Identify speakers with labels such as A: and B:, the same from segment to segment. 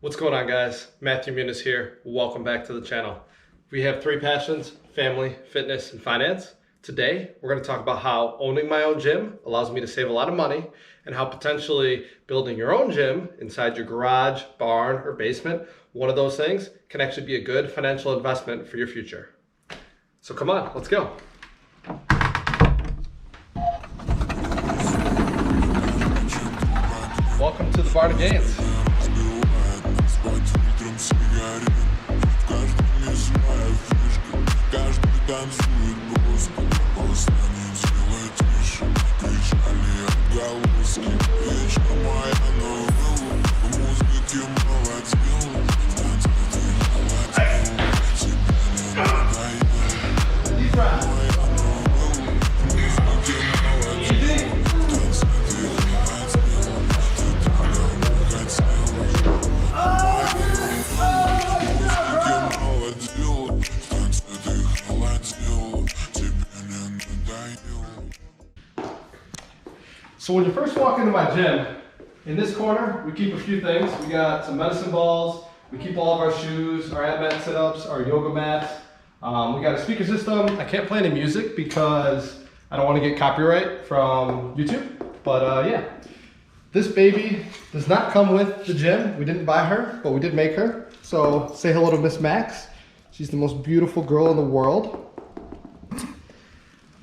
A: What's going on, guys? Matthew Muniz here. Welcome back to the channel. We have three passions: family, fitness, and finance. Today, we're going to talk about how owning my own gym allows me to save a lot of money and how potentially building your own gym inside your garage, barn, or basement, one of those things, can actually be a good financial investment for your future. So come on, let's go. Welcome to the Barn of Gains. So when you first walk into my gym, in this corner, we keep a few things. We got some medicine balls, we keep all of our shoes, our ab mat sit-ups, our yoga mats. We got a speaker system. I can't play any music because I don't want to get copyright from YouTube. But yeah, this baby does not come with the gym. We didn't buy her, but we did make her. So say hello to Miss Max. She's the most beautiful girl in the world.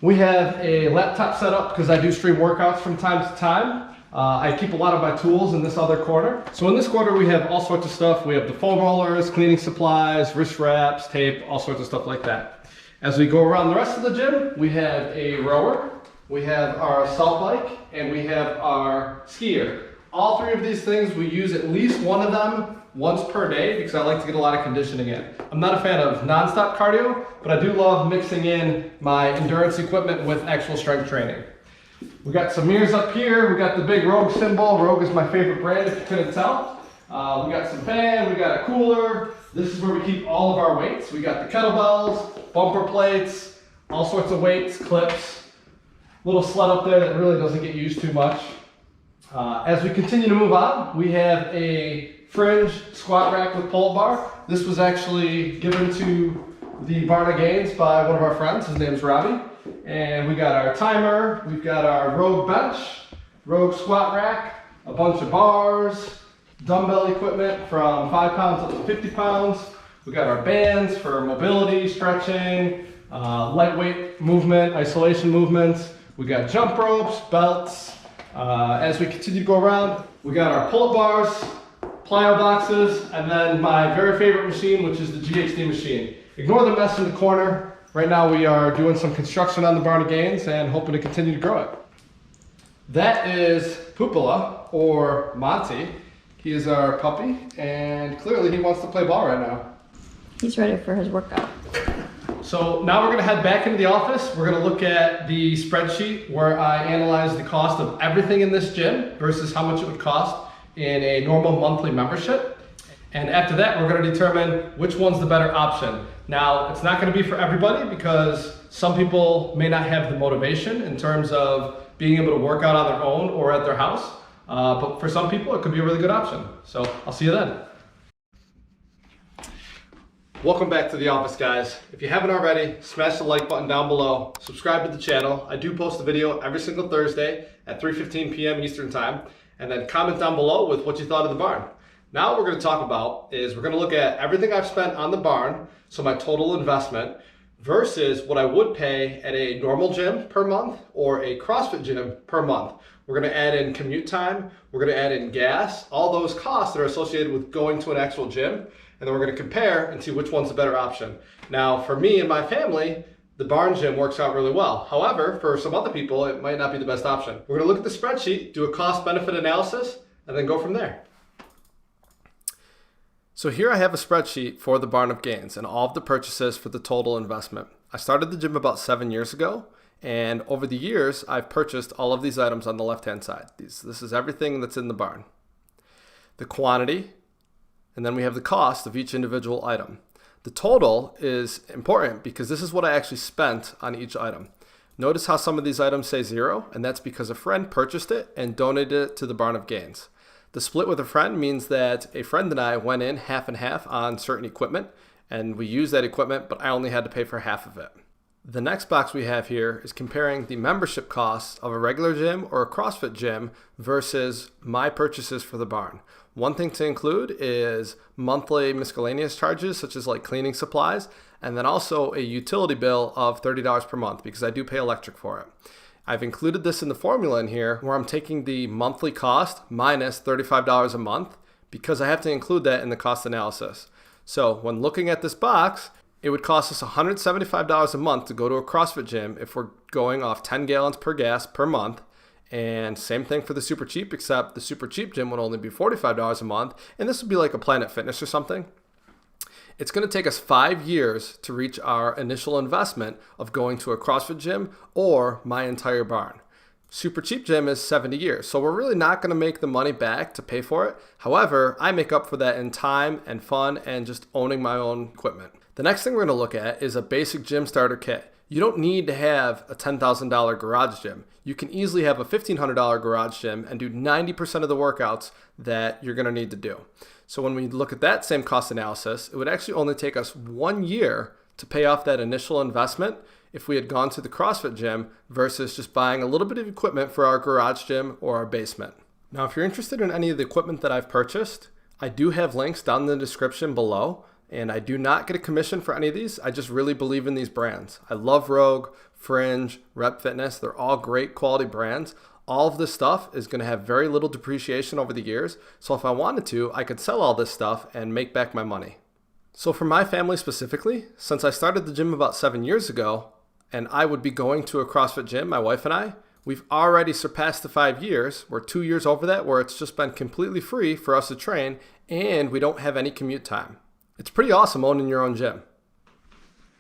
A: We have a laptop set up because I do stream workouts from time to time. I keep a lot of my tools in this other corner. So in this corner we have all sorts of stuff. We have the foam rollers, cleaning supplies, wrist wraps, tape, all sorts of stuff like that. As we go around the rest of the gym, we have a rower, we have our assault bike, and we have our skier. All three of these things, we use at least one of them once per day because I like to get a lot of conditioning in. I'm not a fan of non-stop cardio, but I do love mixing in my endurance equipment with actual strength training. We got some mirrors up here. We got the big Rogue symbol. Rogue is my favorite brand, if you couldn't tell. We got some fan, we got a cooler. This is where we keep all of our weights. We got the kettlebells, bumper plates, all sorts of weights, clips. Little sled up there that really doesn't get used too much. As we continue to move on, we have a Fringe squat rack with pull-up bar. This was actually given to the Barn of Gains by one of our friends. His name's Robbie. And we got our timer, we've got our Rogue bench, Rogue squat rack, a bunch of bars, dumbbell equipment from 5 pounds up to 50 pounds. We got our bands for mobility, stretching, lightweight movement, isolation movements. We got jump ropes, belts. As we continue to go around, we got our pull-up bars, plyo boxes, and then my very favorite machine, which is the GHD machine. Ignore the mess in the corner. Right now we are doing some construction on the Barn of Gains and hoping to continue to grow it. That is Pupila, or Monty. He is our puppy, and clearly he wants to play ball right now.
B: He's ready for his workout.
A: So now we're going to head back into the office. We're going to look at the spreadsheet where I analyze the cost of everything in this gym versus how much it would cost in a normal monthly membership. And after that, we're going to determine which one's the better option. Now, it's not going to be for everybody because some people may not have the motivation in terms of being able to work out on their own or at their house. But for some people, it could be a really good option. So I'll see you then. Welcome back to the office, guys. If you haven't already, smash the like button down below. Subscribe to the channel. I do post a video every single Thursday at 3:15 p.m. Eastern Time. And then comment down below with what you thought of the barn. Now what we're going to talk about is we're going to look at everything I've spent on the barn, so my total investment, versus what I would pay at a normal gym per month or a CrossFit gym per month. We're going to add in commute time, we're going to add in gas, all those costs that are associated with going to an actual gym, and then we're going to compare and see which one's the better option. Now for me and my family, the barn gym works out really well. However, for some other people, it might not be the best option. We're going to look at the spreadsheet, do a cost-benefit analysis, and then go from there. So here I have a spreadsheet for the Barn of Gains and all of the purchases for the total investment. I started the gym about 7 years ago, and over the years, I've purchased all of these items on the left-hand side. This is everything that's in the barn. The quantity, and then we have the cost of each individual item. The total is important because this is what I actually spent on each item. Notice how some of these items say 0, and that's because a friend purchased it and donated it to the Barn of Gains. The split with a friend means that a friend and I went in half and half on certain equipment, and we used that equipment, but I only had to pay for half of it. The next box we have here is comparing the membership costs of a regular gym or a CrossFit gym versus my purchases for the barn. One thing to include is monthly miscellaneous charges, such as like cleaning supplies, and then also a utility bill of $30 per month because I do pay electric for it. I've included this in the formula in here where I'm taking the monthly cost minus $35 a month because I have to include that in the cost analysis. So when looking at this box, it would cost us $175 a month to go to a CrossFit gym if we're going off 10 gallons per gas per month. And same thing for the super cheap, except the super cheap gym would only be $45 a month. And this would be like a Planet Fitness or something. It's going to take us 5 years to reach our initial investment of going to a CrossFit gym or my entire barn. Super cheap gym is 70 years, so we're really not going to make the money back to pay for it. However, I make up for that in time and fun and just owning my own equipment. The next thing we're going to look at is a basic gym starter kit. You don't need to have a $10,000 garage gym. You can easily have a $1,500 garage gym and do 90% of the workouts that you're going to need to do. So when we look at that same cost analysis, it would actually only take us 1 year to pay off that initial investment if we had gone to the CrossFit gym versus just buying a little bit of equipment for our garage gym or our basement. Now, if you're interested in any of the equipment that I've purchased, I do have links down in the description below, and I do not get a commission for any of these. I just really believe in these brands. I love Rogue, Fringe, Rep Fitness. They're all great quality brands. All of this stuff is going to have very little depreciation over the years. So if I wanted to, I could sell all this stuff and make back my money. So for my family specifically, since I started the gym about 7 years ago, and I would be going to a CrossFit gym, my wife and I, we've already surpassed the 5 years. We're 2 years over that, where it's just been completely free for us to train, and we don't have any commute time. It's pretty awesome owning your own gym.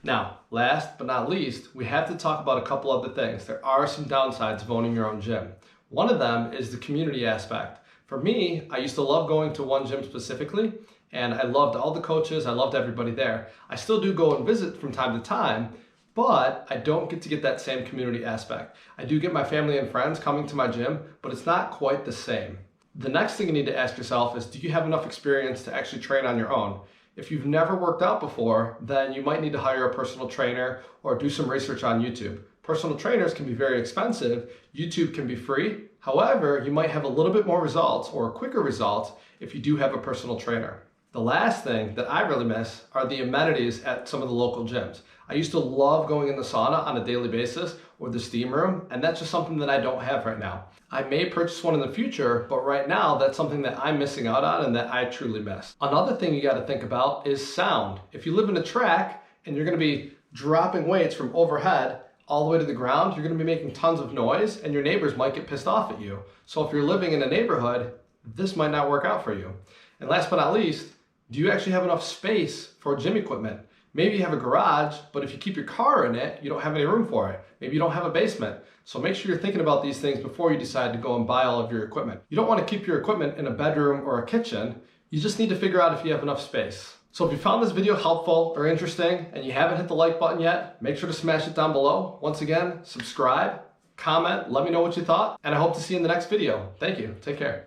A: Now, last but not least, we have to talk about a couple other things. There are some downsides of owning your own gym. One of them is the community aspect. For me, I used to love going to one gym specifically, and I loved all the coaches, I loved everybody there. I still do go and visit from time to time, but I don't get to get that same community aspect. I do get my family and friends coming to my gym, but it's not quite the same. The next thing you need to ask yourself is, do you have enough experience to actually train on your own? If you've never worked out before, then you might need to hire a personal trainer or do some research on YouTube. Personal trainers can be very expensive. YouTube can be free. However, you might have a little bit more results or quicker results if you do have a personal trainer. The last thing that I really miss are the amenities at some of the local gyms. I used to love going in the sauna on a daily basis or the steam room, and that's just something that I don't have right now. I may purchase one in the future, but right now that's something that I'm missing out on and that I truly miss. Another thing you got to think about is sound. If you live in a track and you're going to be dropping weights from overhead all the way to the ground, you're going to be making tons of noise and your neighbors might get pissed off at you. So if you're living in a neighborhood, this might not work out for you. And last but not least, do you actually have enough space for gym equipment? Maybe you have a garage, but if you keep your car in it, you don't have any room for it. Maybe you don't have a basement. So make sure you're thinking about these things before you decide to go and buy all of your equipment. You don't want to keep your equipment in a bedroom or a kitchen. You just need to figure out if you have enough space. So if you found this video helpful or interesting and you haven't hit the like button yet, make sure to smash it down below. Once again, subscribe, comment, let me know what you thought, and I hope to see you in the next video. Thank you. Take care.